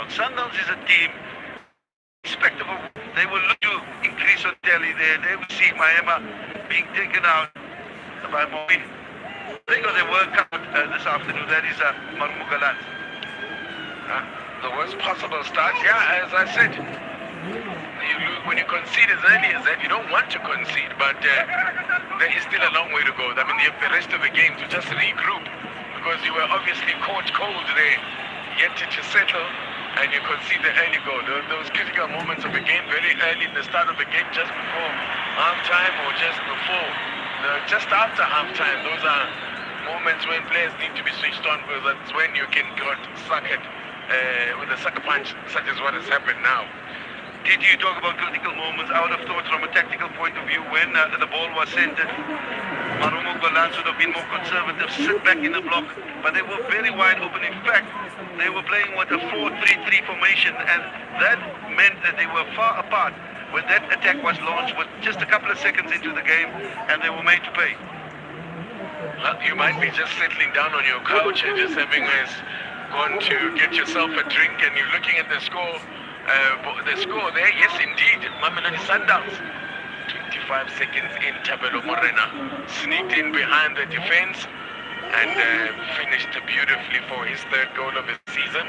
Sundowns. Sundowns is a team respectable. They will look to increase on tally there. They will see Mahema being taken out by Moin. They got their work cut this afternoon. That is marumo gallants. The worst possible start. Yeah, as I said, when you concede as early as that, you don't want to concede, but there is still a long way to go. I mean, you have the rest of the game to just regroup, because you were obviously caught cold there, yet to settle, and you concede the early goal. Those critical moments of the game, very early in the start of the game, just before half-time or just before, just after half-time, those are moments when players need to be switched on, because that's when you can get suckered with a sucker punch, such as what has happened now. Did you talk about critical moments? I would have thought from a tactical point of view, when the ball was centered, marumo gallants would have been more conservative, sit back in the block, but they were very wide open. In fact, they were playing with a 4-3-3 formation, and that meant that they were far apart when that attack was launched with just a couple of seconds into the game, and they were made to pay. Well, you might be just settling down on your couch and just having gone to get yourself a drink, and you're looking at the score. The score there, yes indeed, Mamelodi Sundowns. 25 seconds in, Tabelo Morena sneaked in behind the defense and finished beautifully for his third goal of the season,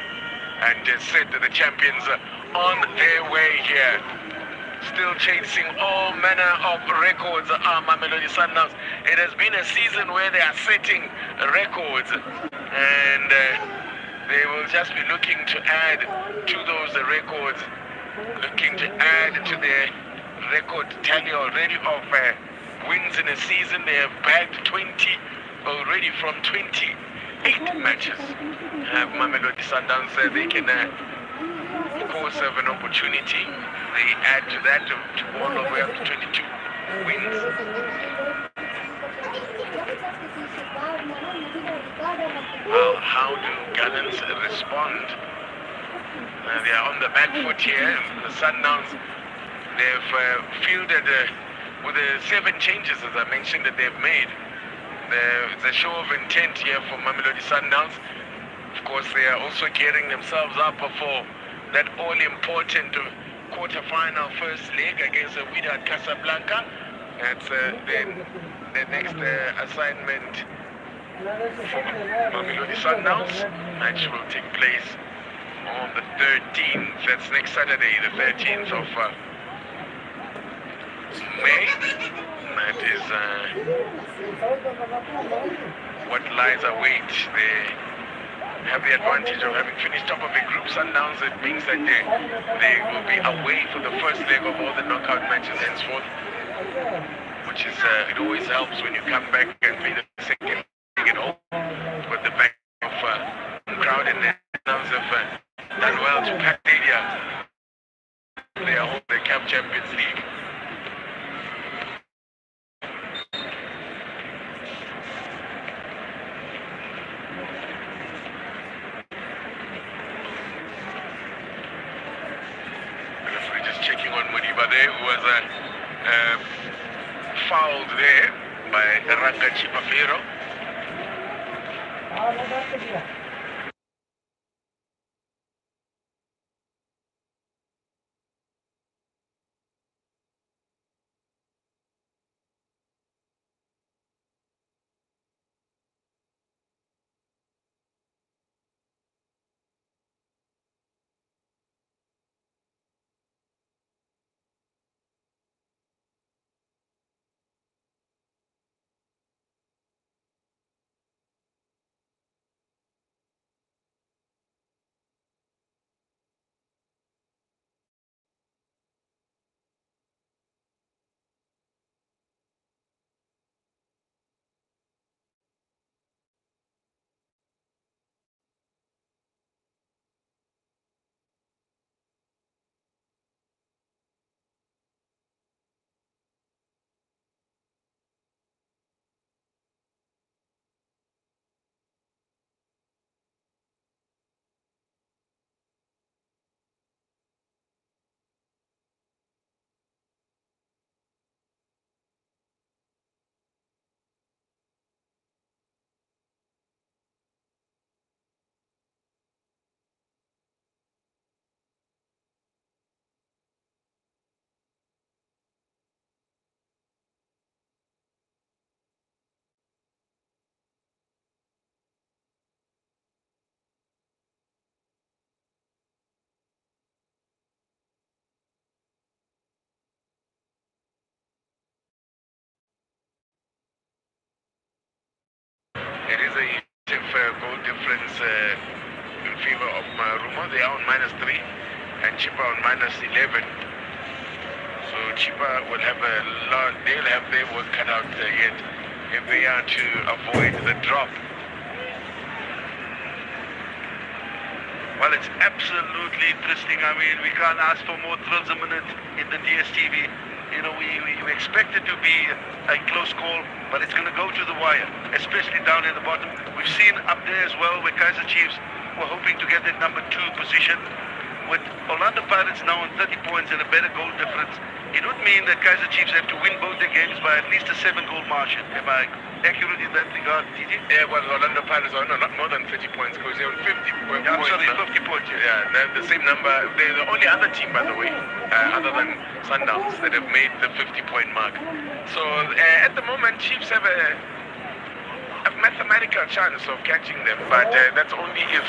and set the champions on their way here. Still chasing all manner of records are Mamelodi Sundowns. It has been a season where they are setting records, and they will just be looking to add to those records, looking to add to their record tally already of wins in a season. They have bagged 20 already from 28 matches. Have Mamelodi Sundowns, they can of course have an opportunity. They add to that to all the way up to 22 wins. Well, how do Gallants respond? They are on the back foot here. The Sundowns, they've fielded with the 7 changes, as I mentioned, that they've made. There's a show of intent here for Mamelodi Sundowns. Of course, they are also gearing themselves up for that all-important quarter-final first leg against Wydad Casablanca. That's the next assignment for Mamelodi Sundowns. Match will take place on the 13th. That's next Saturday, the 13th of May. That is what lies await. They have the advantage of having finished top of the group. Sundowns, it means that they will be away for the first leg of all the knockout matches henceforth, which is it always helps when you come back and play the second leg at home with the back of crowd, and the Sundowns have done well to pack stadium. They are home, the CAF Champions League. Checking on Mudiba there, who was fouled there by Ranga Chipafero. goal difference in favor of Marumo. They are on -3 and Chippa on -11. So Chippa will have a lot, they'll have their work cut out yet if they are to avoid the drop. Well, it's absolutely interesting. I mean, we can't ask for more thrills a minute in the DSTV. You know, we expect it to be a close call, but it's going to go to the wire, especially down at the bottom. We've seen up there as well where Kaizer Chiefs were hoping to get that number 2 position. With Orlando Pirates now on 30 points and a better goal difference, it would mean that Kaizer Chiefs have to win both their games by at least a 7-goal margin. Am I accurate in that regard, TJ? Yeah, well, Orlando Pirates are not more than 30 points because they're on 50 points. I'm sorry, 50 points. Yeah, they're the same number. They're the only other team, by the way, other than Sundows, that have made the 50-point mark. So at the moment, Chiefs have a mathematical chance of catching them, but that's only if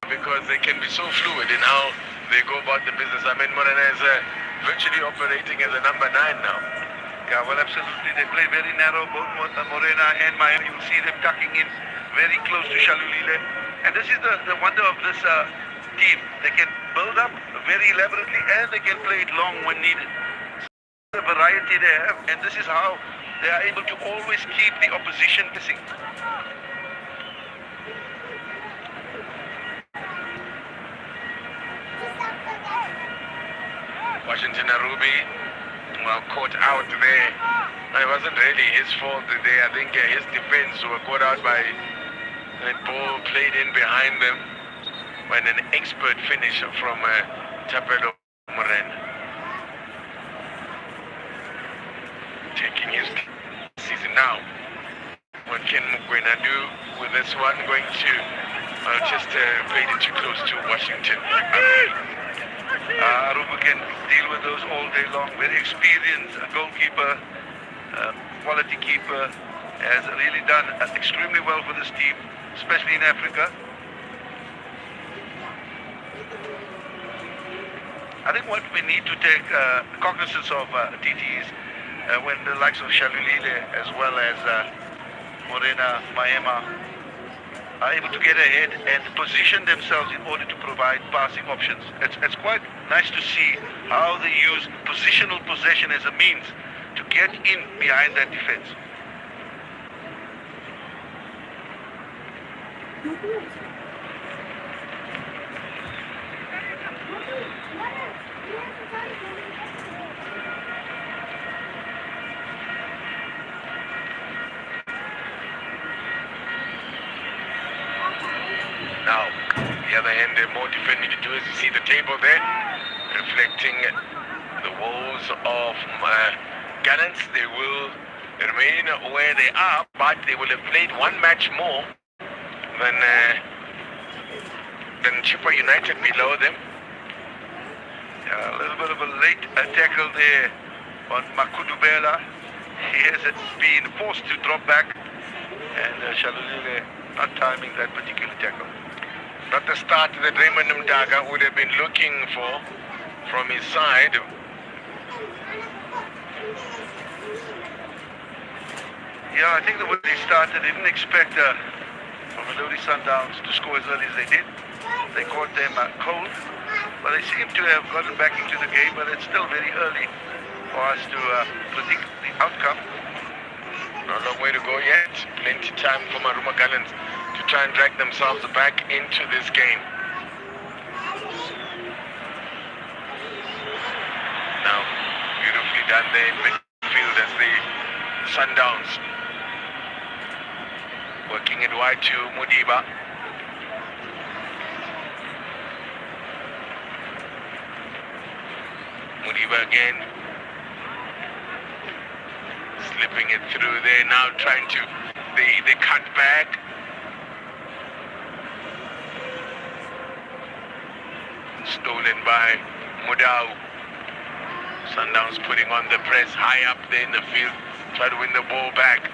because they can be so fluid in how they go about the business. I mean, Morena is virtually operating as a number 9 now. Yeah, well, absolutely. They play very narrow, both Morena and Maya. You'll see them tucking in very close to Shalulile. And this is the wonder of this team. They can build up very elaborately and they can play it long when needed. The variety they have, and this is how they are able to always keep the opposition missing. Washington Arubi, well, caught out there. It wasn't really his fault there. I think his defense were caught out by that ball played in behind them when an expert finish from Tapelo Morena. Taking his season now. What can Mukwena do with this one? Going to just played it too close to Washington. Aruba can deal with those all day long. Very experienced goalkeeper, quality keeper, has really done extremely well for this team, especially in Africa. I think what we need to take cognizance of TTs when the likes of Shalulile as well as Morena, Maema are able to get ahead and position themselves in order to provide passing options. It's quite nice to see how they use positional possession as a means to get in behind that defense. Now, the other end, more defending to do as you see the table there, reflecting the woes of gallants. They will remain where they are, but they will have played one match more than Chippa United below them. A little bit of a late tackle there on Makudubela. He has been forced to drop back, and Shalulile not timing that particular tackle. Not the start that Raymond Mdaga would have been looking for from his side. Yeah, I think the way they started, they didn't expect mamelodi Sundowns to score as early as they did. They caught them cold, but they seem to have gotten back into the game, but it's still very early for us to predict the outcome. No long way to go yet. Plenty time for Marumo Gallants to try and drag themselves back into this game. Now, beautifully done there in midfield as the Sundowns working it wide to Mudiba. Mudiba again, slipping it through there, now trying to, they cut back. Stolen by Mudau. Sundowns putting on the press high up there in the field, try to win the ball back.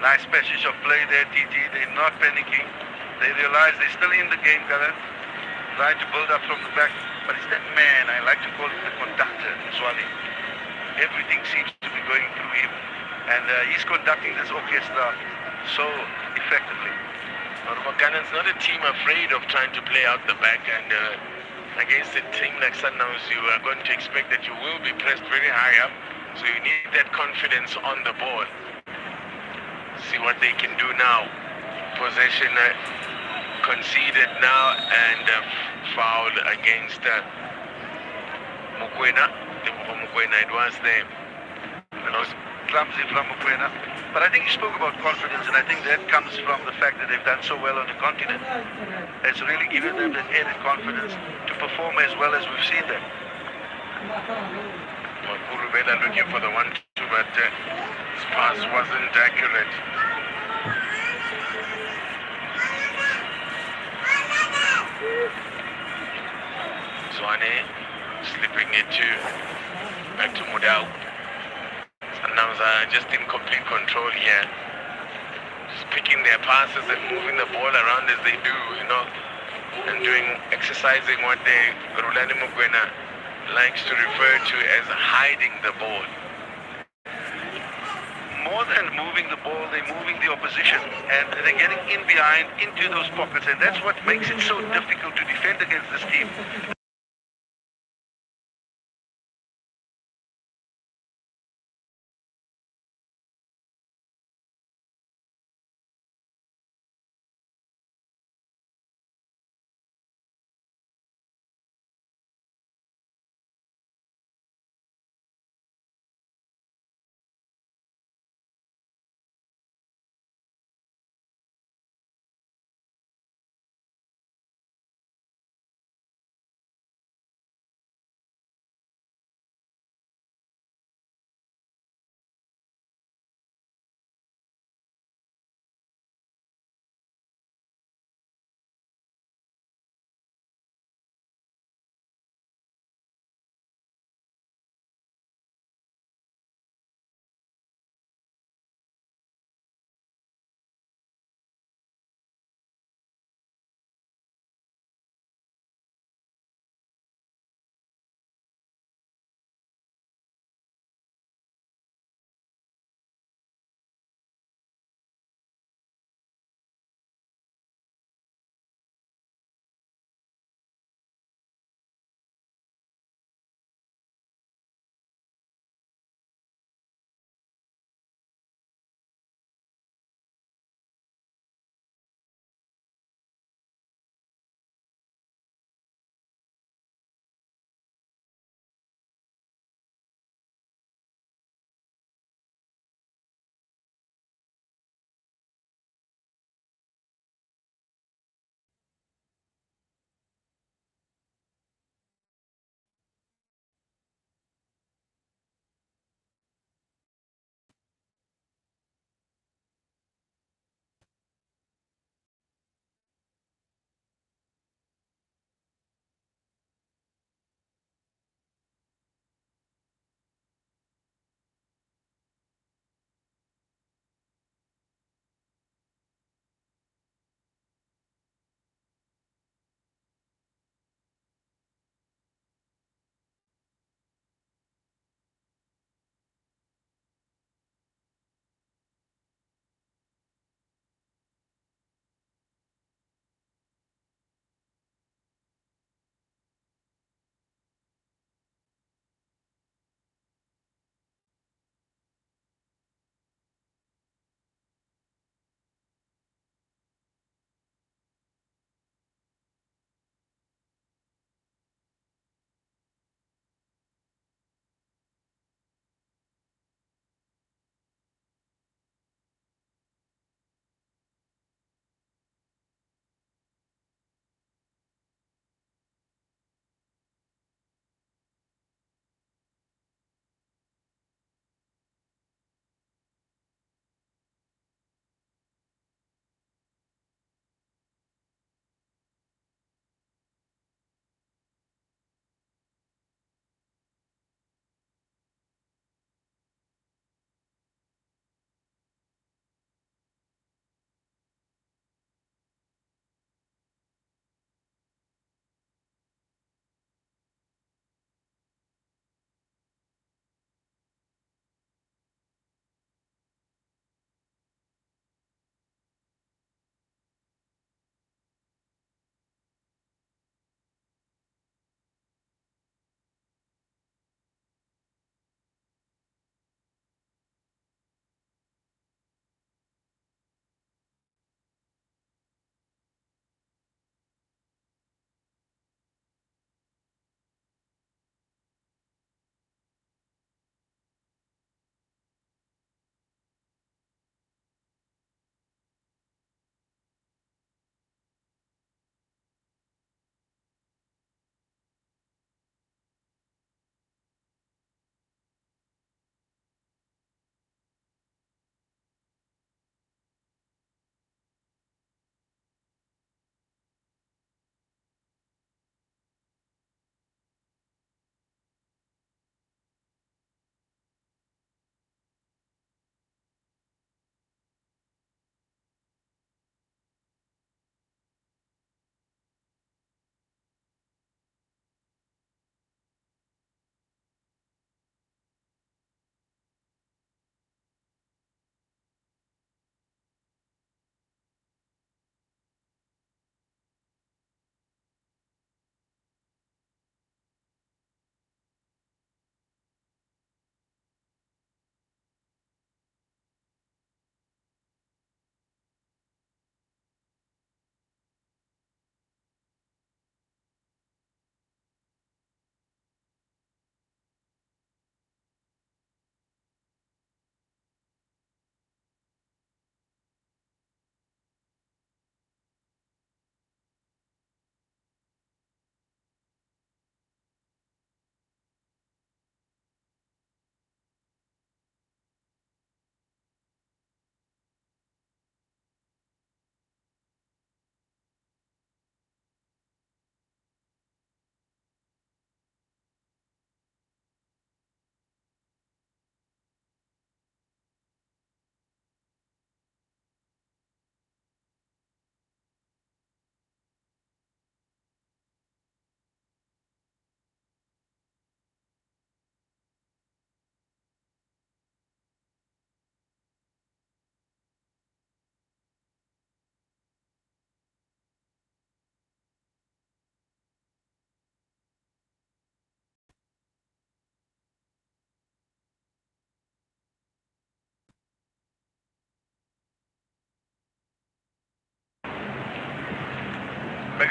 Nice passage of play there, TT. They're not panicking. They realize they're still in the game, Gallants. Trying to build up from the back. But it's that man, I like to call him the conductor, Swali. Everything seems to be going through him. And he's conducting this orchestra so effectively. Marumo Gallants not a team afraid of trying to play out the back, and against a team like Sundowns, you are going to expect that you will be pressed very high up. So you need that confidence on the ball. See what they can do now. Possession conceded now, and foul against Mukwena. Mukwena, it was there. It was clumsy from Mukwena. But I think you spoke about confidence, and I think that comes from the fact that they've done so well on the continent. It's really given them that added confidence to perform as well as we've seen them. Kurubela looking for the 1-2, but his pass wasn't accurate. Zwane slipping it back to Mudau. Sundowns are just in complete control here. Just picking their passes and moving the ball around as they do, you know, and exercising what Rulani Mukwena likes to refer to as hiding the ball. More than moving the ball, they're moving the opposition, and they're getting in behind into those pockets, and that's what makes it so difficult to defend against this team.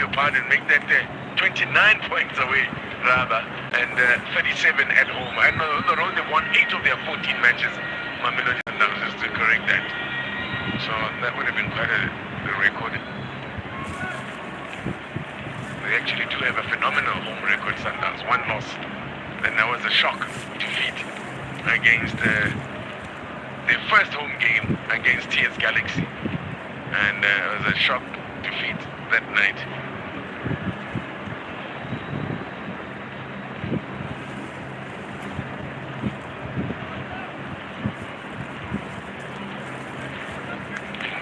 your pardon, make that 29 points away, rather, and 37 at home. And on the road, they've won 8 of their 14 matches. Mamelodi Sundowns, just to correct that. So that would have been quite a record. They actually do have a phenomenal home record, Sundowns. 1 loss. And that was a shock defeat against their first home game against TS Galaxy. And it was a shock defeat that night.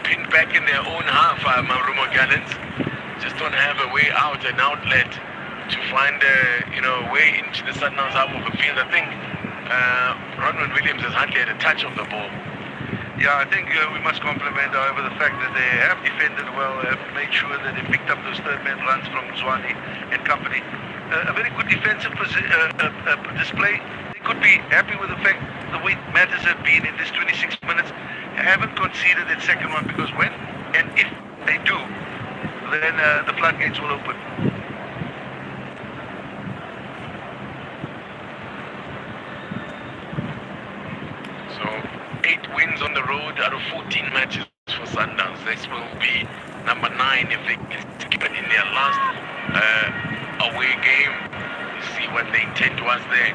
Pinned back in their own half, marumo gallants just don't have a way out, an outlet to find a way into the Sundowns half of the field. I think Rodman Williams has hardly had a touch of the ball. Yeah, I think we must compliment, however, the fact that they have defended well, have made sure that they picked up those third-man runs from Zwane and company. A very good defensive display. They could be happy with the fact the way matters have been in this 26 minutes. Haven't conceded that second one, because when and if they do, then the floodgates will open. So 8 wins on the road out of 14 matches for Sundowns. This will be number 9 if they can keep it in their last away game. You see what the intent was there.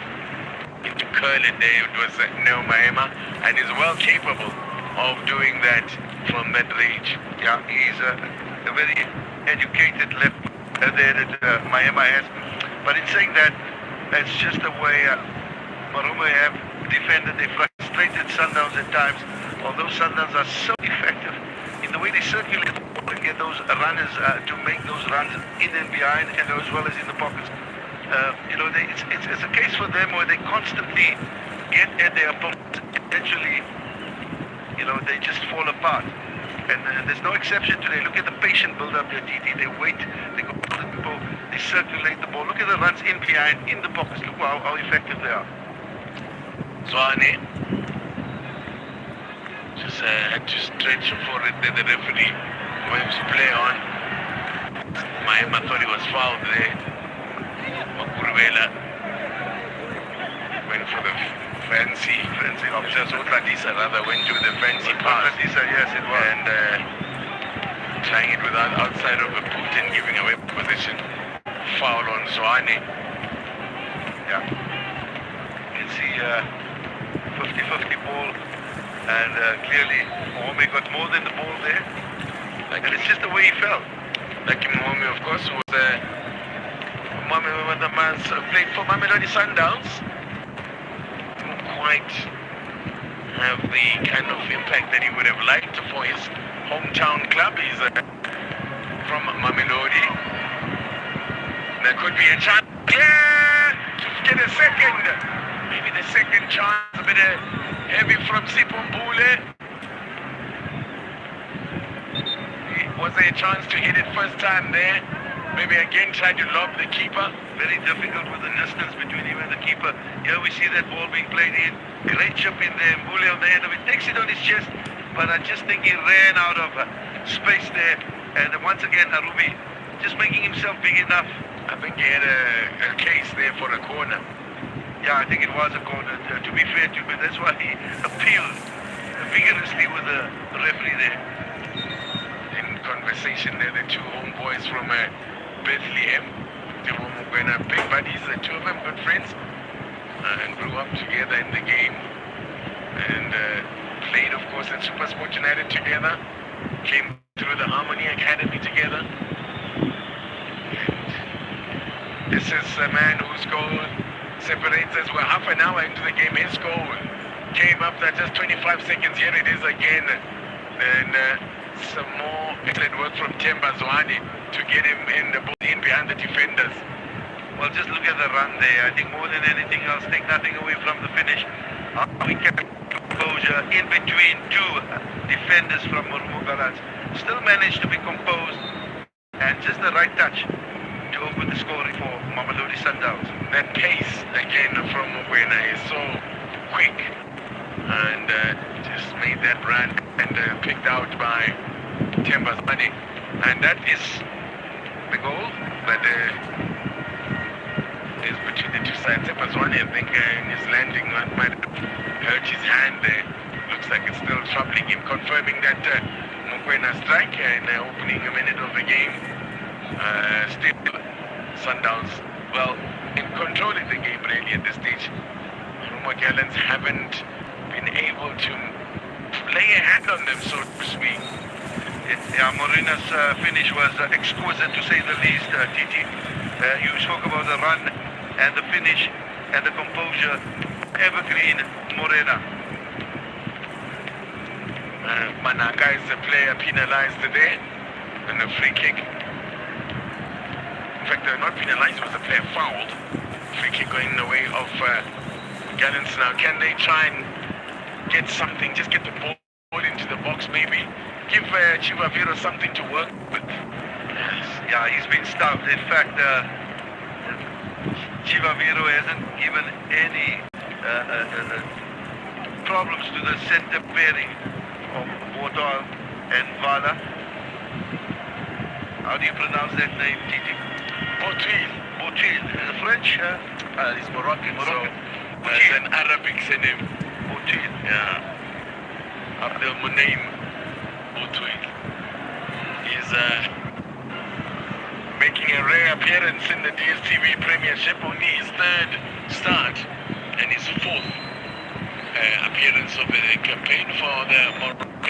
To curl it there, it was Neo Mahema, and is well capable of doing that from that range. Yeah, he's a very educated left there that Mahema has. But in saying that, that's just the way Marumo have defended. They frustrated Sundowns at times, although Sundowns are so effective in the way they circulate the ball and get those runners to make those runs in and behind, and as well as in the pockets. It's a case for them where they constantly get at their opponents. Eventually, they just fall apart. And there's no exception today. Look at the patient build-up there, TT. They wait, they go to the people, they circulate the ball. Look at the runs in behind, in the pockets. Look how effective they are. Zwane just had to stretch for it. The referee wants to play on. Mahema thought he was fouled there. Makurwela went for the fancy option. So Tladisa rather went to the fancy pass. Tladisa, yes, it was. And trying it without outside of a boot and giving away position. Foul on Zwane. Yeah. You can see 50-50 ball, and clearly Mohome got more than the ball there. And it's just the way he fell. Like Mohome, of course, who was the man played for Mamelodi Sundowns. Didn't quite have the kind of impact that he would have liked for his hometown club. He's from Mamelodi. There could be a chance. Yeah! To get a second. Maybe the second chance. A bit heavy from Sipombule. Was there a chance to hit it first time there? Maybe again try to lob the keeper. Very difficult with the distance between him and the keeper. Here we see that ball being played in. Great chip in there. Mbule on the end of it. Takes it on his chest. But I just think he ran out of space there. And once again, Arubi just making himself big enough. I think he had a case there for a corner. Yeah, I think it was a corner, to be fair to him. And that's why he appealed vigorously with the referee there. In conversation there, the two homeboys from Bethlehem. They were big buddies, the two of them good friends, and grew up together in the game, and played, of course, in Super Sport United together, came through the Harmony Academy together. And this is a man whose goal separates us. We're half an hour into the game. His goal came after just 25 seconds. Here it is again. And some more excellent work from Themba Zwane to get him in the ball in behind the defenders. Well, just look at the run there. I think more than anything else, take nothing away from the finish. We kept composure in between two defenders from Marumo Gallants. Still managed to be composed, and just the right touch to open the scoring for Mamelodi Sundowns. That pace again from Mwena is so quick, and just made that run and picked out by Themba Zwane. And that is the goal, but it's between the two sides. One, I think, in his landing, might have hurt his hand there. Looks like it's still troubling him, confirming that Mokwena strike in the opening minute of the game. Still, Sundows, well, in controlling the game really at this stage. Marumo Gallants haven't been able to lay a hand on them, so to speak. Yeah, Morina's finish was exquisite, to say the least, Titi. You spoke about the run and the finish and the composure. Evergreen, Morena. Manaka is the player penalized today, and a free kick. In fact, not penalized, it was a player fouled. Free kick going in the way of Gallants now. Can they try and get something, just get the ball into the box maybe? Give Chivaviro something to work with. Yeah, he's been stuffed. In fact, Chivaviro hasn't given any problems to the center pairing of Bodal and Vala. How do you pronounce that name, Titi? Botil. Botil. Is it French? He's Moroccan, so Botil. it's an Arabic name. Botil. Yeah. Abdel Munaim Botil. He's making a rare appearance in the DSTV Premiership, only his third start and his fourth appearance of the campaign for the Moroccan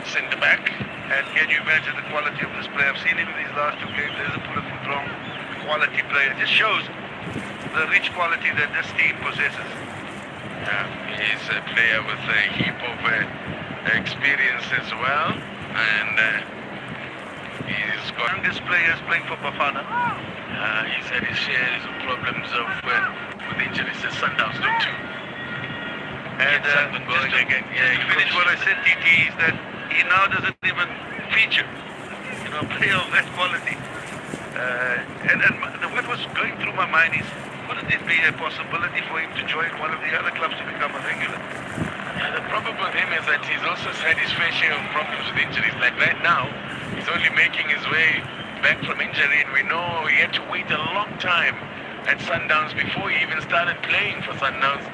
centre-back. And can you imagine the quality of this player? I've seen him in these last two games. There's a bullet from quality player. It just shows the rich quality that this team possesses. He's a player with a heap of experience as well, and he's got Youngest players playing for Bafana. he's had his share of problems of with injuries. The Sundows do too. And something going again. Yeah, to finish what I said, TT, is that he now doesn't even feature, a player of that quality. And what was going through my mind is, wouldn't it be a possibility for him to join one of the other clubs to become a regular? The problem with him is that he's also had his fair share of problems with injuries. Like right now, he's only making his way back from injury, and we know he had to wait a long time at Sundowns before he even started playing for Sundowns.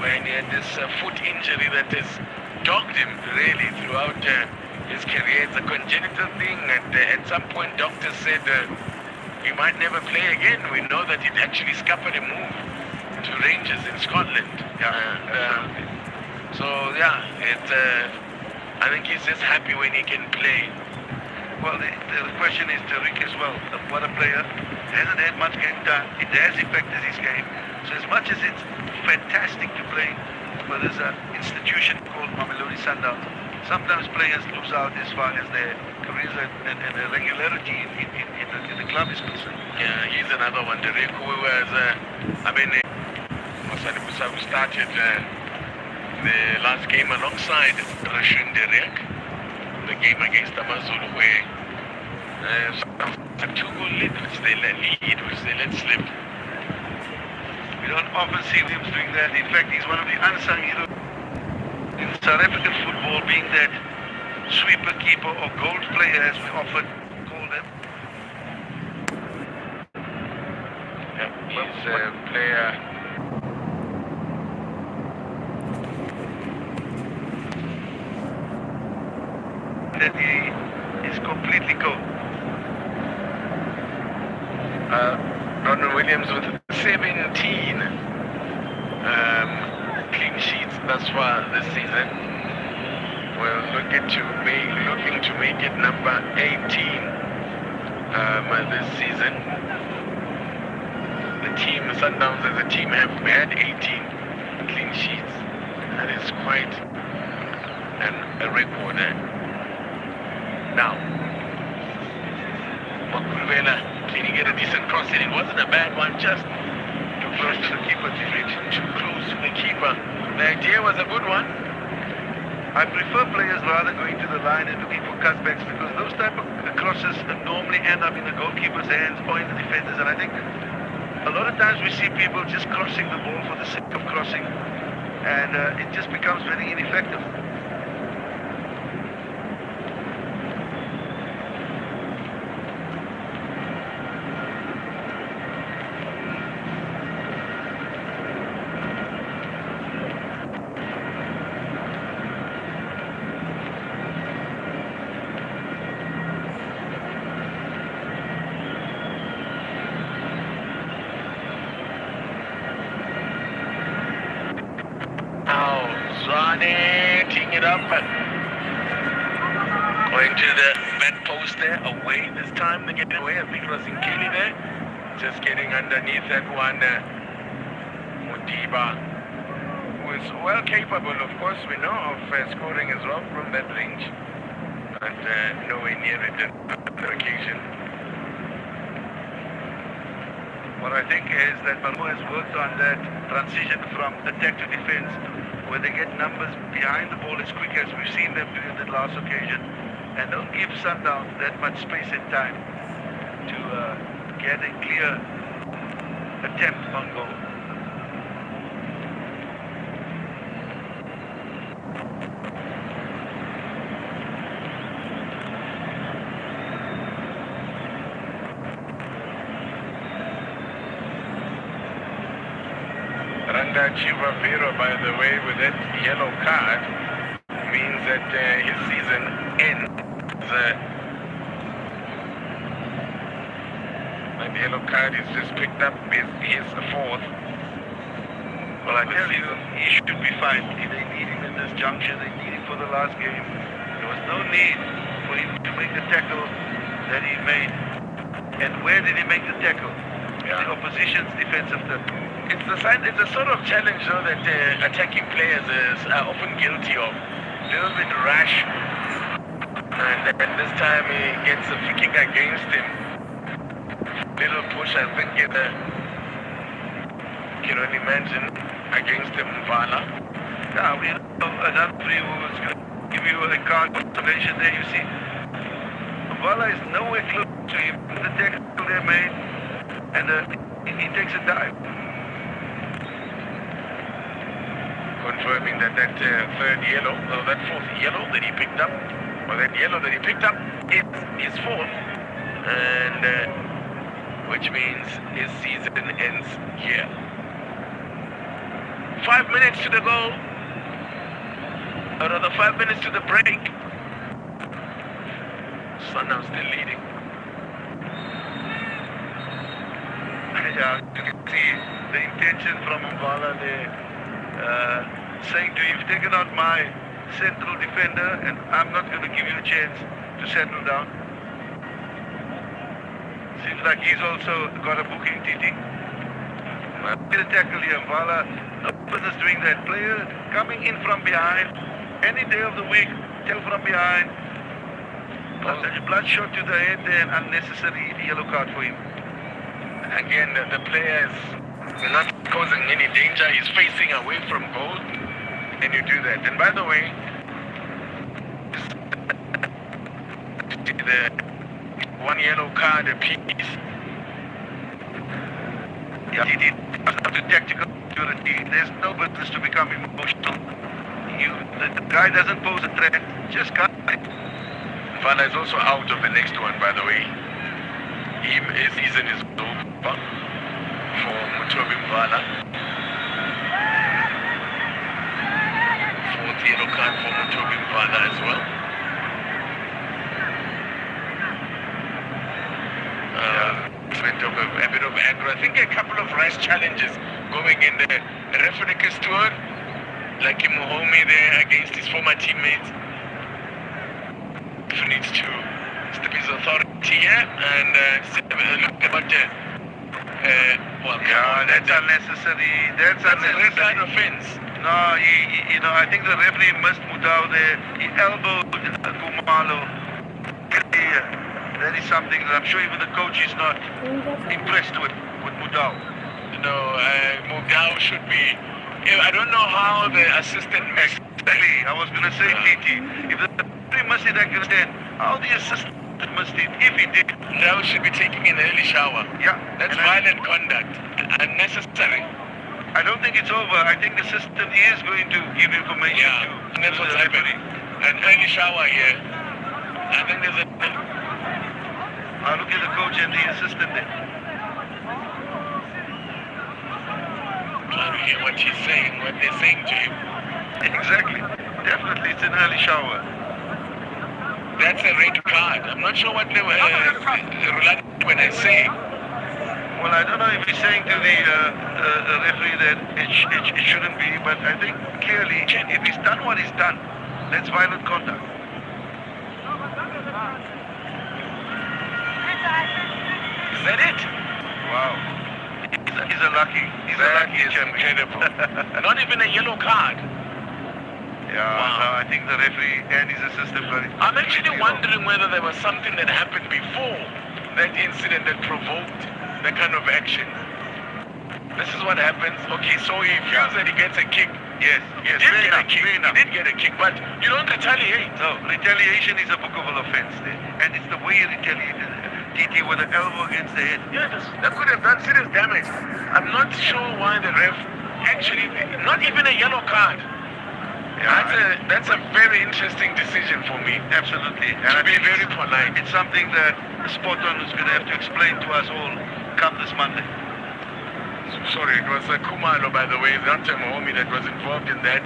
When he had this foot injury that has dogged him really throughout his career. It's a congenital thing, and at some point doctors said he might never play again. We know that he'd actually scuppered a move to Rangers in Scotland. I think he's just happy when he can play. Well, the question is to Rick as well. What a player. Hasn't had much game time. It has affected his game. So as much as it's fantastic to play for this institution called Mamelodi Sundows, sometimes players lose out as far as their careers and their regularity in the club is concerned. Yeah, he's another one. Derek, who was, who started the last game alongside Rashun Derek, the game against Amazulu, where a two-goal lead, which they let slip. We don't often see him doing that. In fact, he's one of the unsung heroes in South African football, being that sweeper, keeper, or gold player, as we often call them. He's a player. That he is completely cold. Ronald Williams with 17 clean sheets thus far this season. We're looking to make it number 18 this season. The team, Sundowns as a team, have had 18 clean sheets. That is quite a record. Now, Makulvela, can you get a decent cross in? It wasn't a bad one, just Too close to the keeper, too close to the keeper. The idea was a good one. I prefer players rather going to the line and looking for cutbacks, because those type of crosses normally end up in the goalkeeper's hands or in the defenders. And I think a lot of times we see people just crossing the ball for the sake of crossing, and it just becomes very ineffective. Mane teeing it up. Going to the back post there, away this time. They get away. I think it was in Kelly there. Just getting underneath that one. Modiba, who is well capable, of course, we know, of scoring as well from that range. But nowhere near it on the occasion. What I think is that Marumo has worked on that transition from attack to defense, where they get numbers behind the ball as quick as we've seen them do in the last occasion, and don't give Sundowns that much space and time to get a clear attempt on goal. Randa Chivapiro, by the way, with that yellow card, means that his season ends. And the yellow card is just picked up his fourth. Well, I tell you, he should be fine. They need him in this juncture. They need him for the last game. There was no need for him to make the tackle that he made. And where did he make the tackle? Yeah. The opposition's defensive tackle. It's a sort of challenge, though, that attacking players are often guilty of. A little bit rash. And this time he gets a free kick against him. Little push, I think, you can only imagine, against him, Vala. Yeah, we know another free who was going to give you a card observation there. You see, Vala is nowhere close to him. The tackle they made, and he takes a dive. Confirming that third yellow, or that fourth yellow that he picked up, or that yellow that he picked up, is his fourth, and which means his season ends here. 5 minutes to the goal, or rather 5 minutes to the break. Sundown still leading. Yeah, you can see the intention from Mbala there, saying to him, you've taken out my central defender and I'm not going to give you a chance to settle down. Seems like he's also got a booking, TT. Get a tackle here, Mbala. No business doing that. Player coming in from behind, any day of the week, tail from behind. Bloodshot to the head there, and unnecessary yellow card for him. Again, the player is not causing any danger. He's facing away from goal, and you do that. And by the way, the one yellow card apiece. Yeah, he did to tactical security. There's no business to become emotional. The guy doesn't pose a threat. Just cut it. Vala is also out of the next one, by the way. His season is over for Mutobi Vala. Fourth yellow card for Mutobi Vala as well. A bit of aggro. I think a couple of rash challenges going in the referee tour, like Muhomi there against his former teammates. He needs to step his authority here and look about that's unnecessary. That's a unnecessary. red card offense. No, I think the referee missed Mudau there. He elbowed Kumalo. That is something that I'm sure even the coach is not impressed with Mudau. Mudau should be. I don't know how the assistant missed. Exactly. I was going to say, TT, if the referee missed it, I can understand. How the assistant missed it, if he did. Mudau should be taking an early shower. Yeah. That's violent conduct. Unnecessary. I don't think it's over. I think the system is going to give information and that's what's happening. An early shower here. I think there's a... Look at the coach and the assistant there. Trying to hear what he's saying, what they're saying to him. Exactly. Definitely, it's an early shower. That's a red card. I'm not sure what they were when I say. Well, I don't know if he's saying to the referee that it shouldn't be, but I think clearly if he's done what he's done, that's violent conduct. Is that it? Wow. He's a lucky. He's a lucky champion. Incredible. Not even a yellow card. Yeah, Wow. no, I think the referee and his assistant got it. I'm actually wondering whether there was something that happened before that incident that provoked that kind of action. This is what happens. Okay, so he feels that he gets a kick. Yes, He yes, did fair get enough, a kick. fair He enough. did get a kick, but you don't retaliate. No, retaliation is a bookable offense there. And it's the way he retaliated. TT with an elbow against the head. Yeah, that could have done serious damage. I'm not sure why the ref actually, not even a yellow card. Yeah, That's a very interesting decision for me. absolutely. And To I be think very polite. it's something that Spot-On is going to have to explain to us all come this Monday. Sorry, it was Kumalo, by the way, not Mahomi that was involved in that.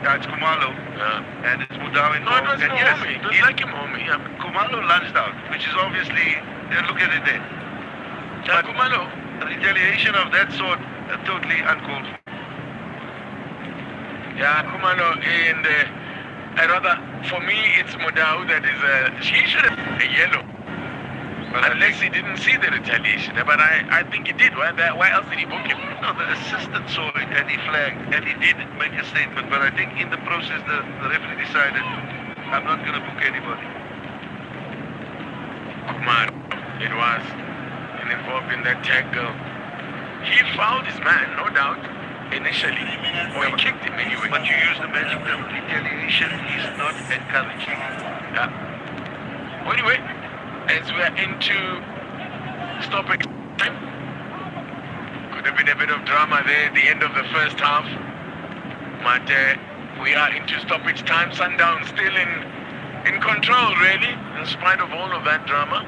Yeah, it's Kumalo. And it's Mudau No, it involved. was And Mahomi. It was like Mahomi. Yeah. Kumalo lunged out, which is obviously, look at it there. Yeah, But Kumalo. retaliation of that sort, totally uncalled for. Yeah, Kumalo, and for me, it's Mudau that is, she should have a yellow. Unless he didn't see the retaliation. But I think he did. Why else did he book him? No, the assistant saw it and he flagged and he did make a statement. But I think in the process, the referee decided, I'm not going to book anybody. Kumar, it was involved in that tackle. He fouled his man, no doubt, initially. Or he kicked him anyway. But you use the magic term, retaliation is not encouraging. Yeah. Well, anyway, as we are into stoppage time, could have been a bit of drama there at the end of the first half. But we are into stoppage time. Sundown still in control, really, in spite of all of that drama.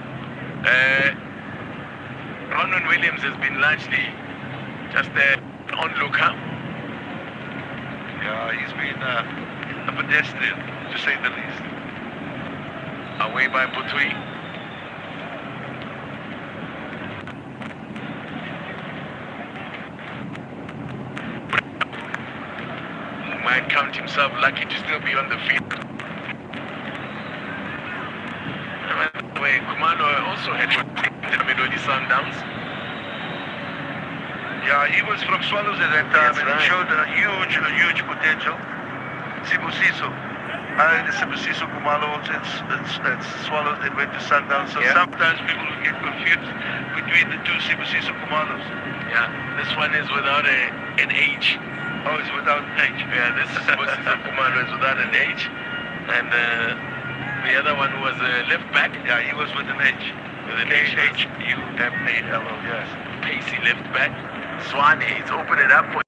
Ronwen Williams has been largely just an onlooker. Yeah, he's been a pedestrian, to say the least. Away by Butui. Might count himself lucky to still be on the field. By the way, Kumalo also had the Mamelodi Sundowns. Yeah, he was from Swallows at that time, That's and right. he showed a huge potential. Sibusiso. The Sibusiso Kumalo, it's Swallows that went to Sundown. So Yeah. sometimes people will get confused between the two Sibusiso Kumalos. Yeah, this one is without an H. Oh, it's without H. Yeah, this is Kumalo is without an H. And the other one was left back. Yeah, he was with an H. With an H. H-U-M-A-L-O, yes. Pacey left back. Swane, he's opened it up for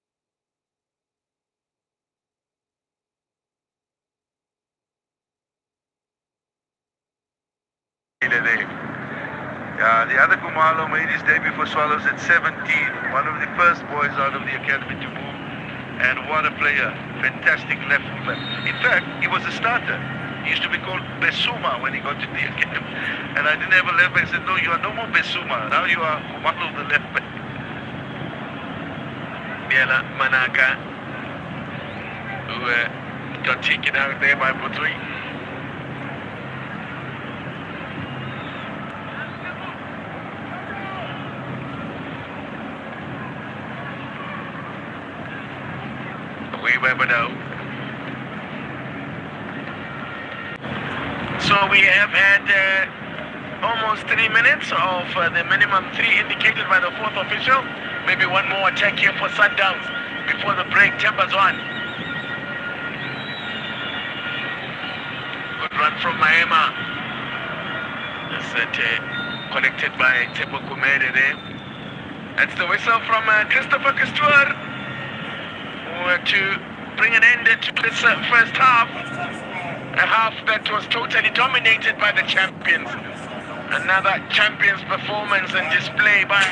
there. Yeah, the other Kumalo made his debut for Swallows at 17. One of the first boys out of the academy to move. And what a player. Fantastic left back. In fact, he was a starter. He used to be called Besuma when he got to the academy. And I didn't have a left back. I said, no, you are no more Besuma. Now you are Kumalo the left back. Biela Manaka, who got taken out there by Butui. Away by Badao. So we have had almost 3 minutes of the minimum 3 indicated by the fourth official. Maybe one more attack here for Sundowns before the break. Chambers on. Good run from Mahema. That's connected by Tebo Kumede there. That's the whistle from Christopher Castor to bring an end to this first half. A half that was totally dominated by the champions. Another champions performance and display by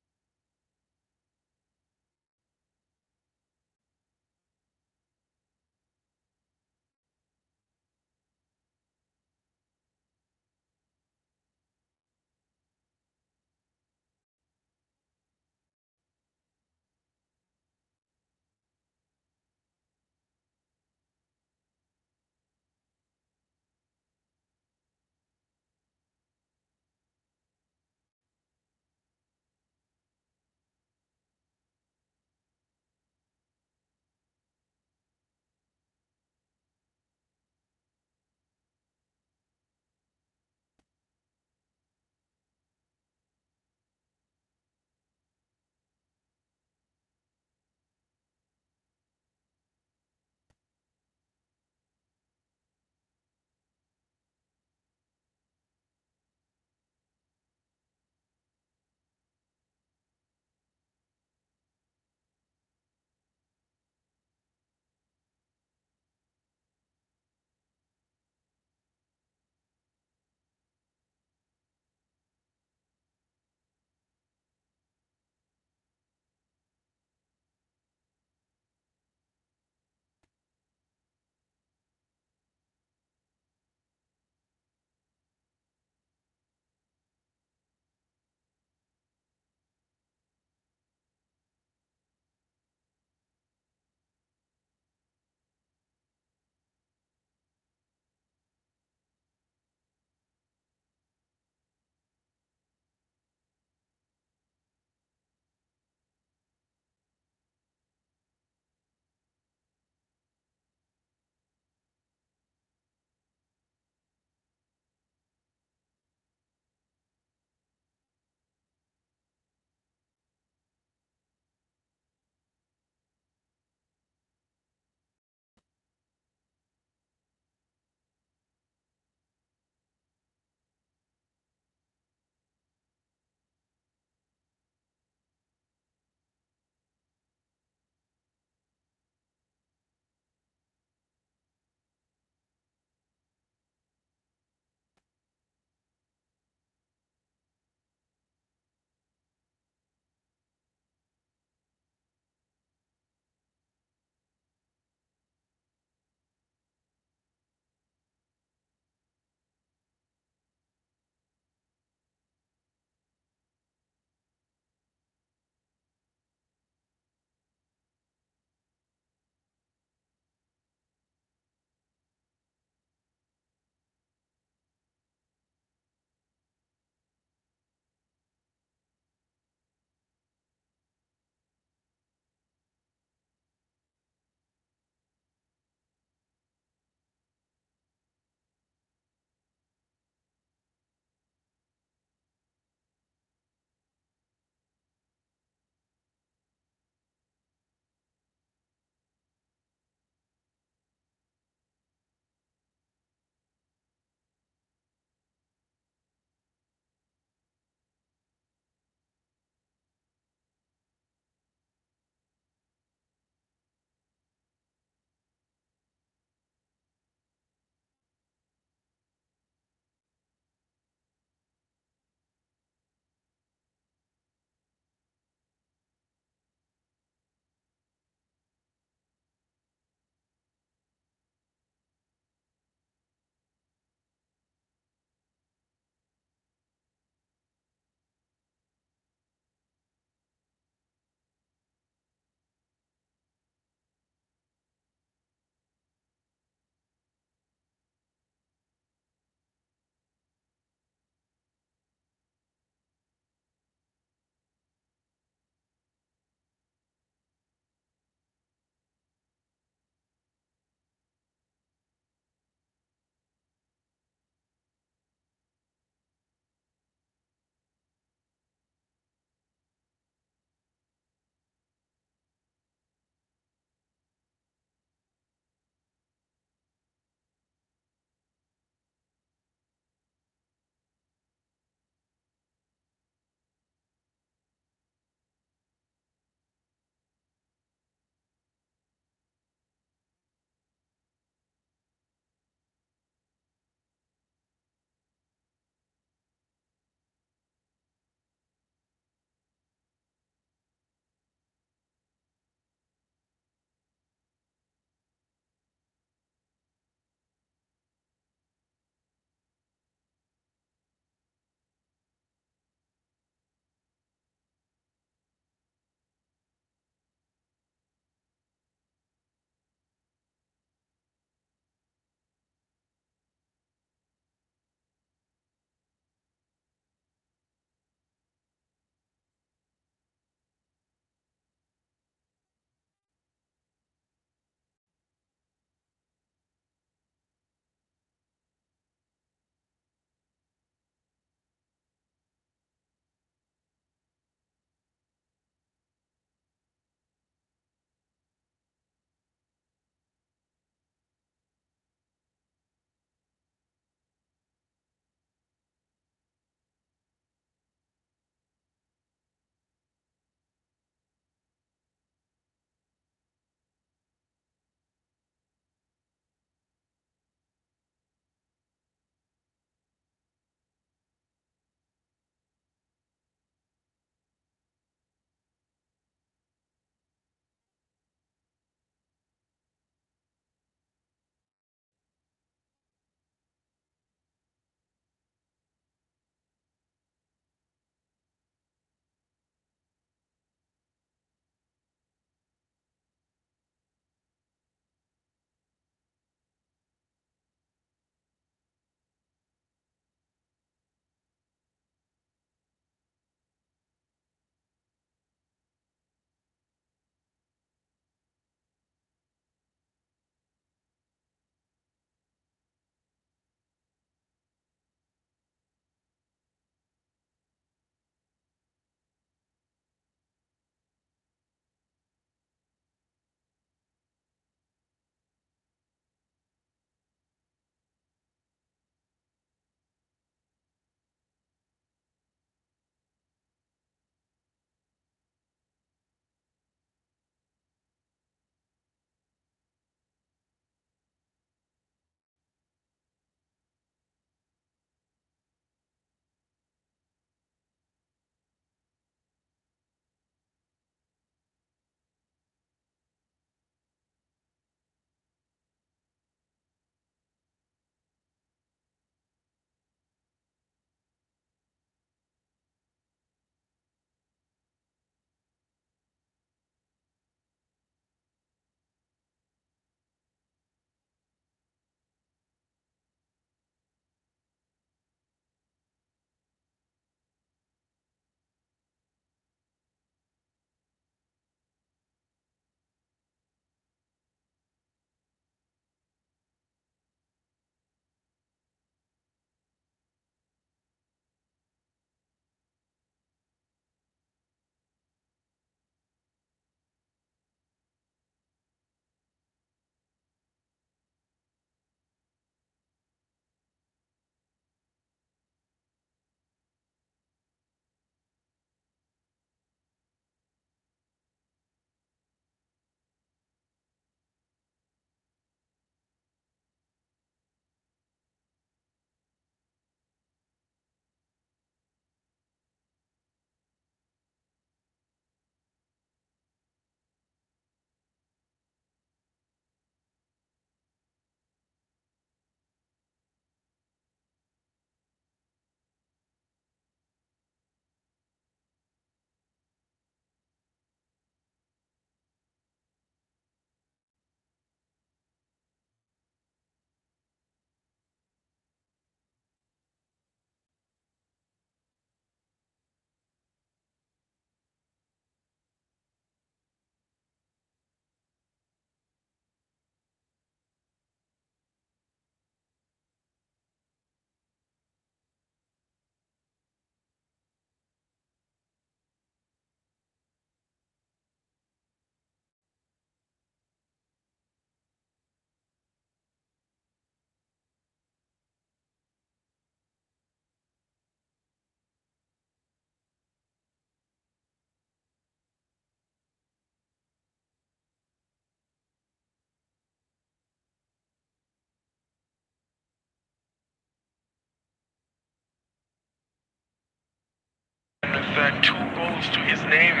2 goals to his name.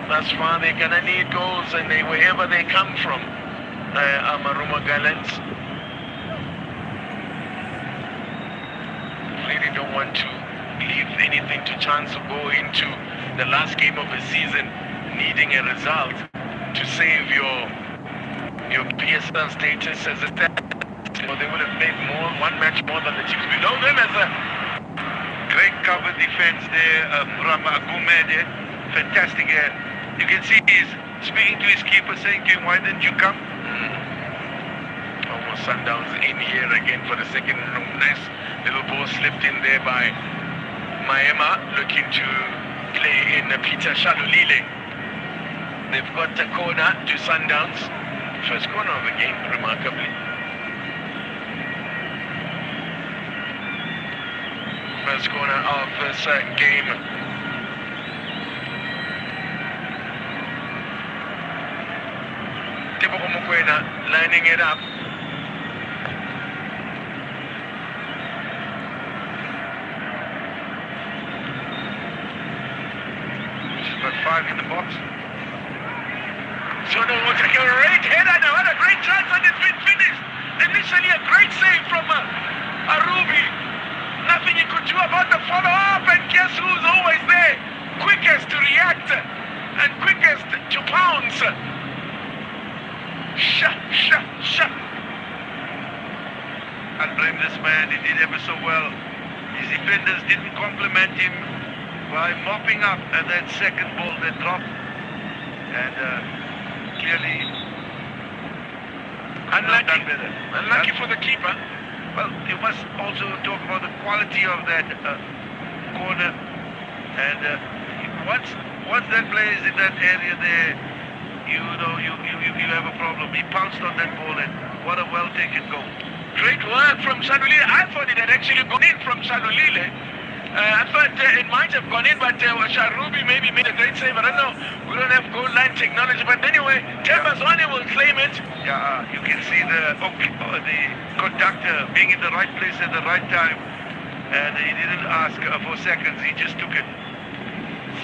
Thus far, they're gonna need goals, and wherever they come from, marumo gallants. Really don't want to leave anything to chance to go into the last game of the season needing a result to save your PSL status as a stat. Or they would have played one match more than the teams below them. As a great cover defense there from Agumede. Fantastic. You can see he's speaking to his keeper, saying to him, why didn't you come? Almost Sundowns in here again for the second. Nice little ball slipped in there by Maema, looking to play in Peter Shalulile. They've got a corner to Sundowns. First corner of the game, remarkably. First corner of this game. Tebogo Mokoena lining it up. She's got 5 in the box. So now we'll take a great header now. What a great chance, and it's been finished. Initially a great save from Arubi. Nothing he could do about the follow-up, and guess who's always there? Quickest to react and quickest to pounce. I'll blame this man. He did ever so well. His defenders didn't compliment him by mopping up at that second ball that dropped. And clearly unlucky for the keeper. Well, you must also talk about the quality of that corner. And once that plays in that area there, you have a problem. He pounced on that ball, and what a well-taken goal. Great work from Shalulile. I thought it had actually gone in from Shalulile. I thought it might have gone in, but Sharubi maybe made a great save. I don't know. We don't have goal line technology, but anyway, Tembazwane will claim it. Yeah, you can see the conductor being in the right place at the right time, and he didn't ask for seconds. He just took it.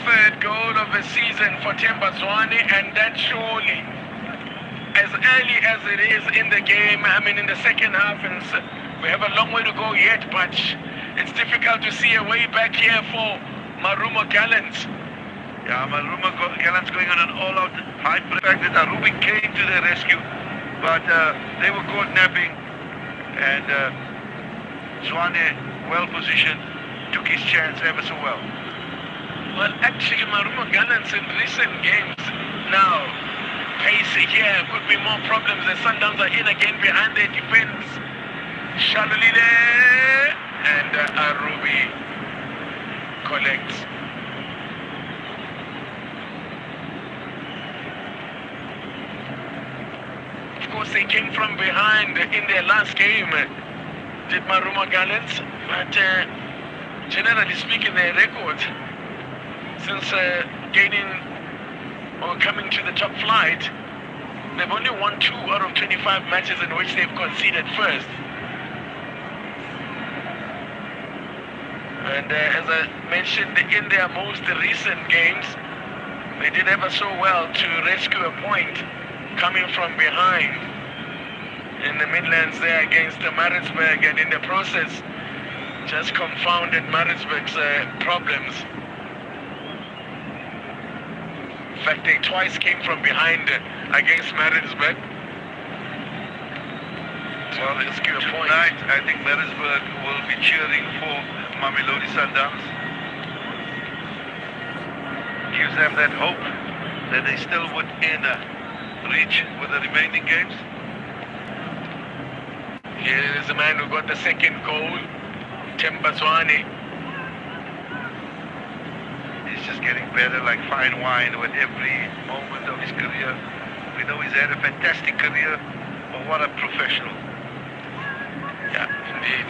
Third goal of the season for Tembazwane, and that surely, as early as it is in the game, I mean in the second half, and we have a long way to go yet, but it's difficult to see a way back here for Marumo Gallants. Yeah, Marumo Gallants going on an all-out high press. The fact that Arubi came to their rescue, but they were caught napping, and Zwane, well-positioned, took his chance ever so well. Well, actually, Marumo Gallants in recent games now, pace here could be more problems. The Sundowns are in again behind their defense. Shalulile and Arubi collects. Of course, they came from behind in their last game, did Marumo Gallants, but generally speaking, their record since gaining or coming to the top flight, they've only won 2 out of 25 matches in which they've conceded first. And as I mentioned, in their most recent games, they did ever so well to rescue a point coming from behind in the Midlands there against Maritzburg, and in the process just confounded Maritzburg's problems. In fact, they twice came from behind against Maritzburg to rescue a point. Tonight, I think Maritzburg will be cheering for Mamelodi Sundowns. Gives them that hope that they still would in reach with the remaining games. Here is the man who got the second goal, Tembazwane. He's just getting better like fine wine with every moment of his career. We know he's had a fantastic career, but what a professional. Yeah, indeed.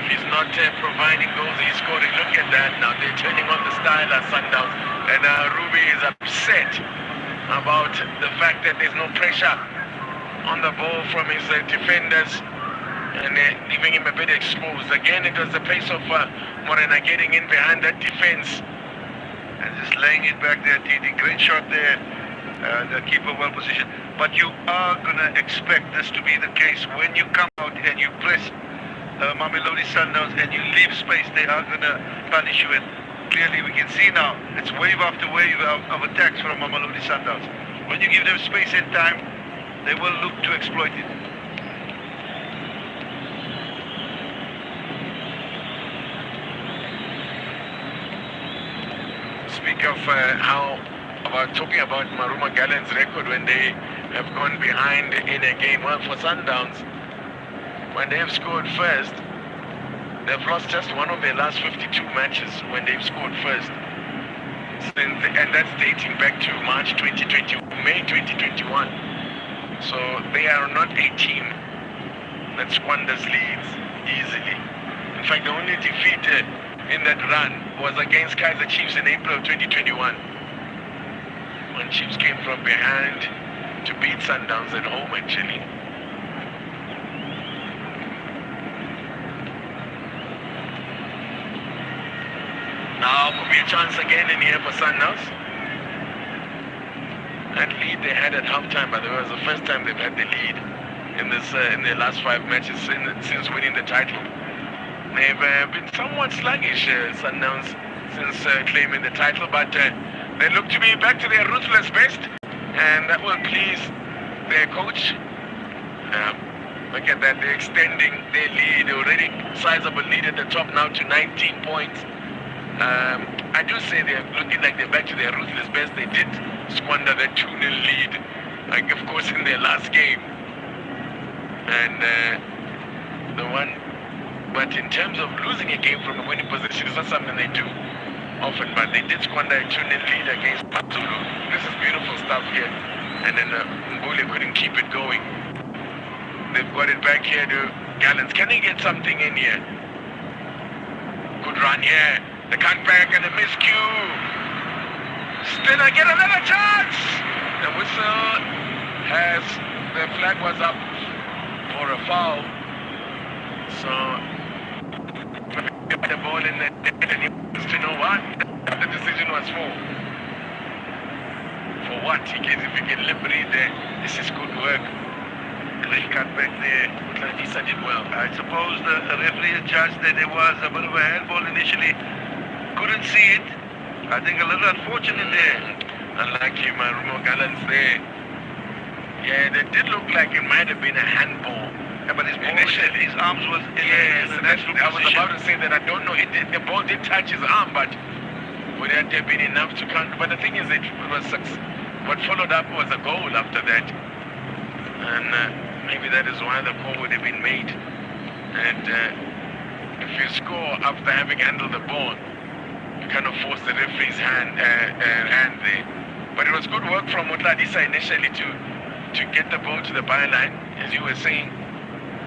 If he's not providing goals, he's scoring. Look at that now. They're turning on the style at Sundowns. And Ruby is upset about the fact that there's no pressure on the ball from his defenders. and leaving him a bit exposed. Again, it was the pace of Morena getting in behind that defense. And just laying it back there, TD. Great shot there. The keeper well positioned. But you are going to expect this to be the case when you come out and you press Mamelodi Sundowns and you leave space. They are going to punish you. And clearly we can see now it's wave after wave of attacks from Mamelodi Sundowns. When you give them space and time, they will look to exploit it. Speak of talking about Marumo Gallants' record when they have gone behind in a game. Well, for Sundowns, when they have scored first, they've lost just one of their last 52 matches when they've scored first. And that's dating back to March 2020, May 2021. So they are not a team that squanders leads easily. In fact, the only defeat in that run was against Kaizer Chiefs in April of 2021. When Chiefs came from behind to beat Sundowns at home, actually. Now could be a chance again in here for Sundowns. That lead they had at halftime, by the way, was the first time they've had the lead in this in their last 5 matches since winning the title. They've been somewhat sluggish, Sundowns, since claiming the title, but they look to be back to their ruthless best, and that will please their coach. Look at that, they're extending their lead, already sizable lead at the top now to 19 points. I do say they're looking like they're back to their ruthless best. They did squander that 2-0 lead, like of course in their last game. And but in terms of losing a game from a winning position, it's not something they do often, but they did squander a 2-0 lead against Zulu. This is beautiful stuff here. And then Mbule couldn't keep it going. They've got it back here to Gallants. Can they get something in here? Good run here. The cutback and the miscue. Still I get another chance. The whistle has, the flag was up for a foul. So the ball in the net and he wants to know what the decision was for. For what? He gets, if he can liberate there, this is good work. Great cutback there. Ladisa did well. I suppose the referee judged that there was a bit of a handball initially. Couldn't see it. I think a little unfortunate there. Unlucky Marumo Gallants there. Yeah, that did look like it might have been a handball. Yeah, but his arms was in that's what I was about to say, that I don't know. The ball did touch his arm, but would that have been enough to count? But the thing is, it was what followed up was a goal after that. And maybe that is why the call would have been made. And if you score after having handled the ball, you kind of force the referee's hand there. But it was good work from Ladisa initially to get the ball to the byline. As you were saying,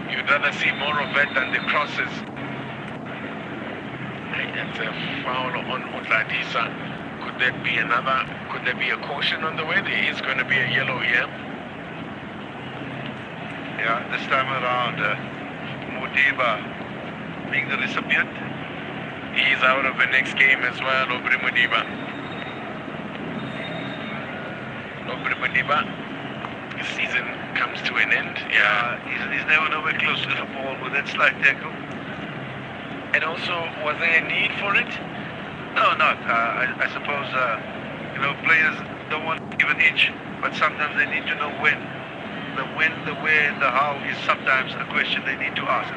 you'd rather see more of it than the crosses. That's a foul on Ladisa. Could there be a caution on the way? There is going to be a yellow here. Yeah, this time around, Modiba being the recipient. He's out of the next game as well, Obri Modiba. Obri Modiba, his season comes to an end. Yeah, he's never nowhere close to the ball with that slide tackle. And also, was there a need for it? No, not. I suppose, players don't want to give an inch, but sometimes they need to know when. The when, the where, and the how is sometimes a question they need to ask.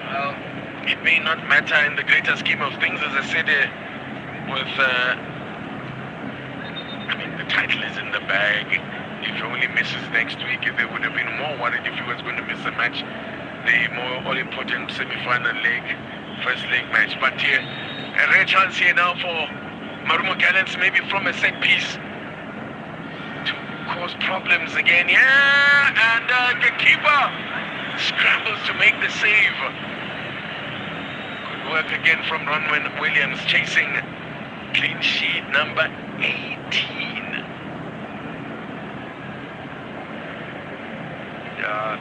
Well, it may not matter in the greater scheme of things, as I said, the title is in the bag. If he only misses next week, they would have been more worried if he was going to miss a match, the more all-important semi-final leg, first leg match. But here, a rare chance here now for Marumo Gallants, maybe from a set piece, to cause problems again. Yeah, and the keeper scrambles to make the save. Good work again from Ronwen Williams, chasing clean sheet number 18.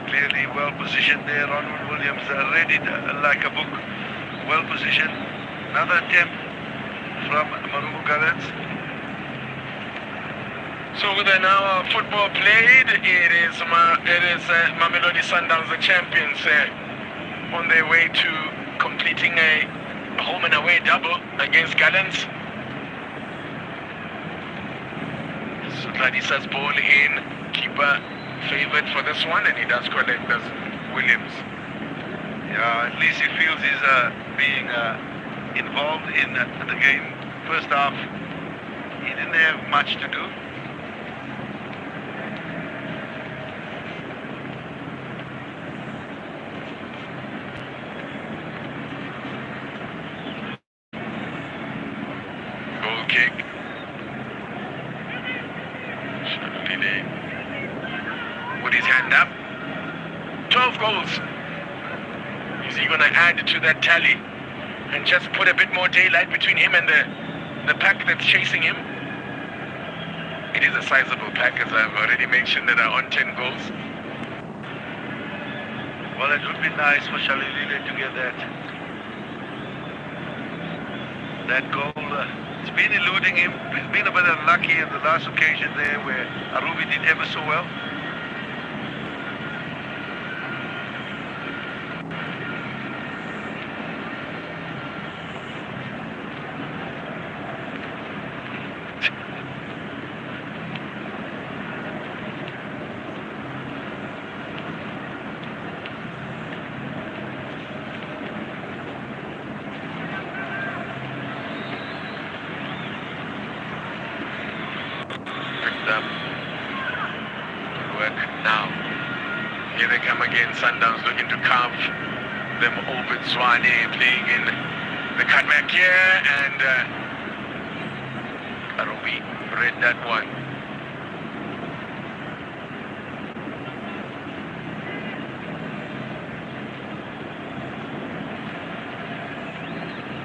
Clearly well positioned there. Ronald Williams read it like a book. Well positioned. Another attempt from Marumo Gallants. So with an hour of football played, it is Mamelodi Sundowns, the champions, on their way to completing a home and away double against Gallants. So Gladisa's ball in, keeper favored for this one, and he does collect as Williams. Yeah, at least he feels he's being involved in the game. First half, he didn't have much to do. Kick. Sharply with his hand up. 12 goals. Is he going to add to that tally and just put a bit more daylight between him and the pack that's chasing him? It is a sizable pack, as I've already mentioned, that are on 10 goals. Well, it would be nice for Shalilile to get that goal. It's been eluding him. He's been a bit unlucky in the last occasion there where Arubi did ever so well. Work now. Here they come again. Sundowns looking to carve them open. Swane playing in the cutback here, and Arubi read that one.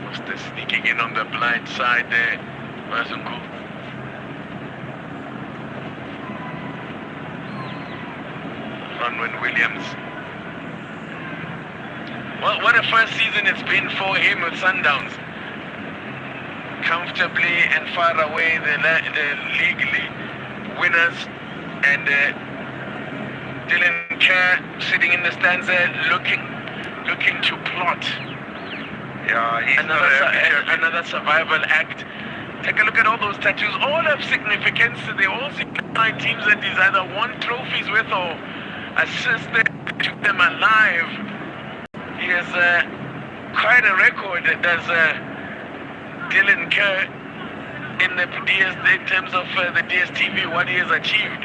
Musta sneaking in on the blind side there. Mazungu. Ronwen Williams. Well, what a first season it's been for him with Sundowns. Comfortably and far away the league winners, and Dylan Kerr sitting in the stands there looking to plot. Yeah, he's another survival act. Take a look at all those tattoos. All have significance. They all signify teams that he's either won trophies with or assisted to keep them alive. He has quite a record, does Dylan Kerr, in terms of the DSTV, what he has achieved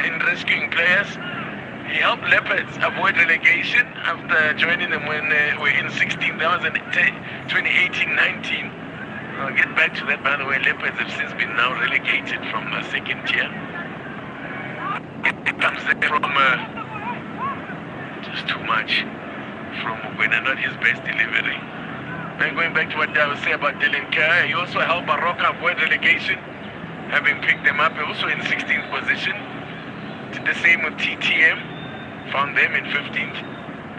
in rescuing players. He helped Leopards avoid relegation after joining them when they were in 16. That was in 2018-19. I'll get back to that, by the way. Leopards have since been now relegated from second tier. It comes there from just too much from Mugwena, not his best delivery. And going back to what I was saying about Dylan Kerr, he also helped Baroka avoid relegation, having picked them up also in 16th position. Did the same with TTM, found them in 15th.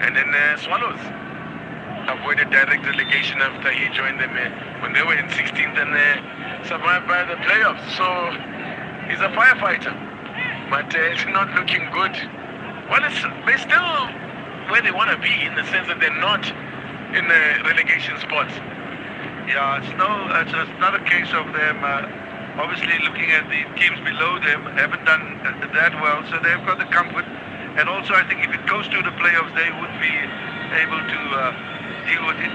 And then Swallows avoided direct relegation after he joined them when they were in 16th and survived by the playoffs. So he's a firefighter, but it's not looking good. Well, they're still where they want to be, in the sense that they're not in the relegation spots. Yeah, it's not a case of them obviously looking at the teams below them, haven't done that well, so they've got the comfort. And also I think if it goes to the playoffs, they would be able to deal with it.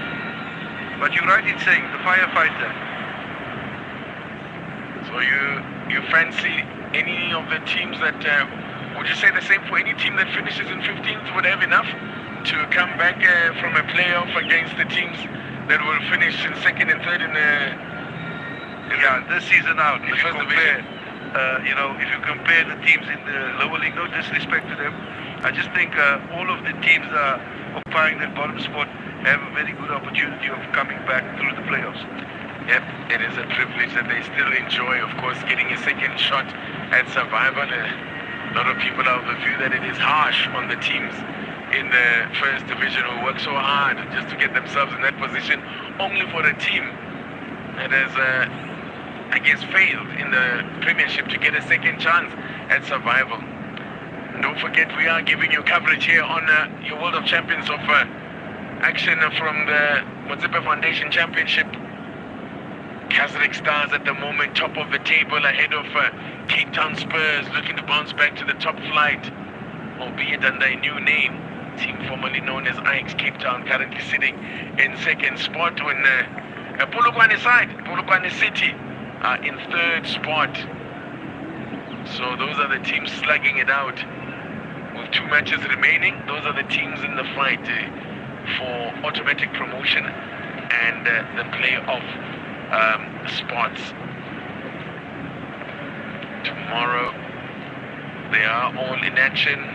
But you're right in saying the firefighter. So you fancy any of the teams that, would you say the same for any team that finishes in 15th would have enough to come back from a playoff against the teams that will finish in second and third in this season out? If you compare, if you compare the teams in the lower league, no disrespect to them, I just think all of the teams occupying that bottom spot have a very good opportunity of coming back through the playoffs. Yep, it is a privilege that they still enjoy, of course, getting a second shot at survival. A lot of people are of the view that it is harsh on the teams in the first division who work so hard just to get themselves in that position, only for a team that has, I guess, failed in the Premiership to get a second chance at survival. And don't forget, we are giving you coverage here on your World of Champions of action from the Motsepe Foundation Championship. Kazakh Stars at the moment top of the table ahead of Cape Town Spurs, looking to bounce back to the top flight, albeit under a new name. Team formerly known as Ajax Cape Town, currently sitting in second spot, when Polokwane side, Polokwane City, are in third spot. So those are the teams slugging it out with 2 matches remaining. Those are the teams in the fight for automatic promotion and the playoff spots. Tomorrow they are all in action.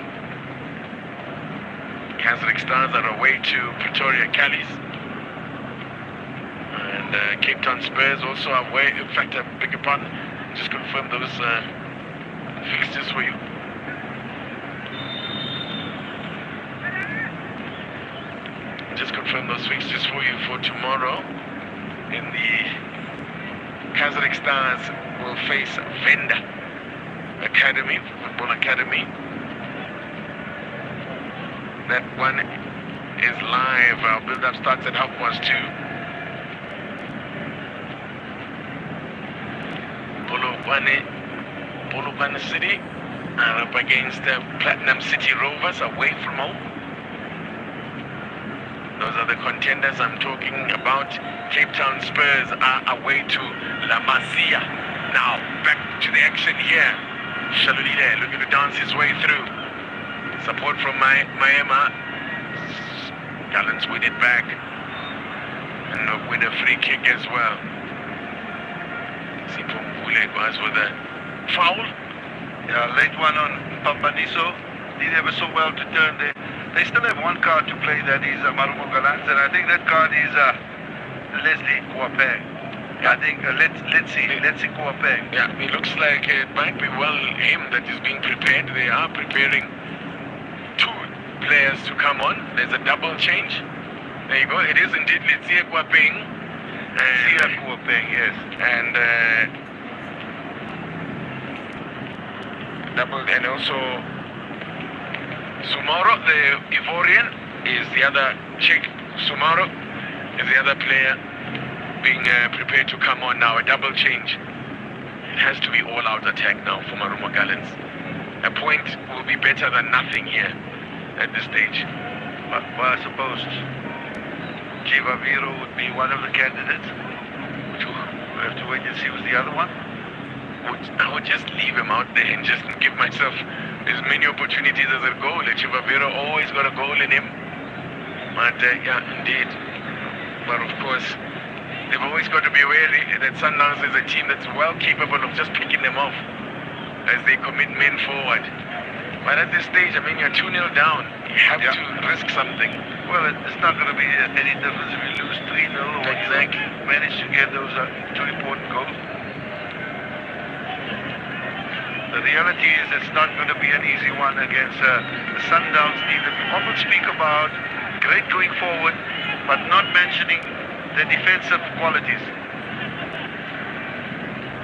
Kazakh Stars are away to Pretoria Callies, and Cape Town Spurs also away. In fact, I beg your pardon, just confirm those fixtures for you. Just confirm those fixtures for you for tomorrow. In the Kazakh Stars will face Venda Academy, Football Academy. That one is live. Our build-up starts at 2:30. Polokwane City are up against the Platinum City Rovers, away from home. Those are the contenders I'm talking about. Cape Town Spurs are away to La Masia. Now, back to the action here. Shalulile looking to dance his way through. Support from Mayema. Gallants win it back. And win a free kick as well. Sipumbule was with a foul. Yeah, late one on Pampaniso. Didn't ever so well to turn there. They still have one card to play, that is Marumo Gallants, and I think that card is Leslie Kouapeng. I think let's see Kouapeng. Yeah, it looks like it might be well him that is being prepared. They are preparing 2 players to come on. There's a double change. There you go. It is indeed Letsie Kouapeng. Letsie Kouapeng, yes. And double, and also Sumaro, the Ivorian, is the other Sheikh Sumaro is the other player being prepared to come on now. A double change. It has to be all-out attack now for Marumo Gallants. A point will be better than nothing here at this stage. Well, I suppose Chivaviro would be one of the candidates. We have to wait and see who's the other one. I would just leave him out there and just give myself as many opportunities as a goal. Chivaviro always got a goal in him. But yeah, indeed. But of course, they've always got to be wary that Sundows is a team that's well capable of just picking them off as they commit men forward. But at this stage, I mean, you're 2-0 down. You have to risk something. Well, it's not going to be any difference if you lose 3-0 or exactly. You manage to get those 2 important goals. The reality is it's not going to be an easy one against the Sundowns team that we often speak about, great going forward, but not mentioning the defensive qualities.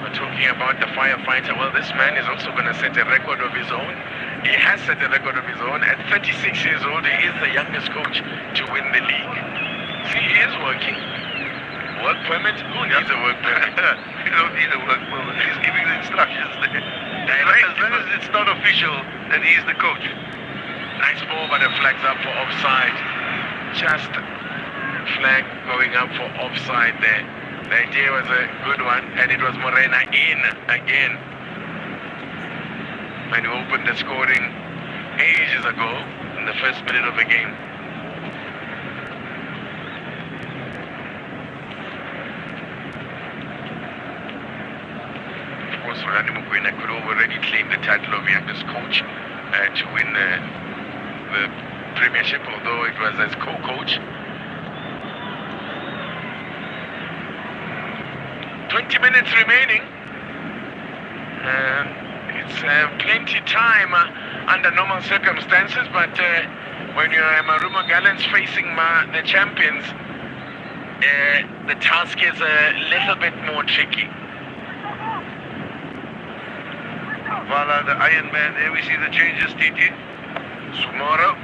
We're talking about the firefighter. Well, this man is also going to set a record of his own. He has set a record of his own. At 36 years old, he is the youngest coach to win the league. See, he is working. Work permit? Who needs a work permit? You don't need a work permit. He's giving the instructions there. Direct. As long as it's not official, then he's the coach. Nice ball, but the flag's up for offside. Just flag going up for offside there. The idea was a good one, and it was Morena in again. When you opened the scoring ages ago in the first minute of the game. Of course, Rani Mukwena could have already claimed the title of youngest coach to win the Premiership, although it was as co-coach. 20 minutes remaining. Gallants. Plenty time under normal circumstances, but when you're marumo Gallants facing the champions, the task is a little bit more tricky. Voila, the Iron Man. There we see the changes, TT. Tomorrow,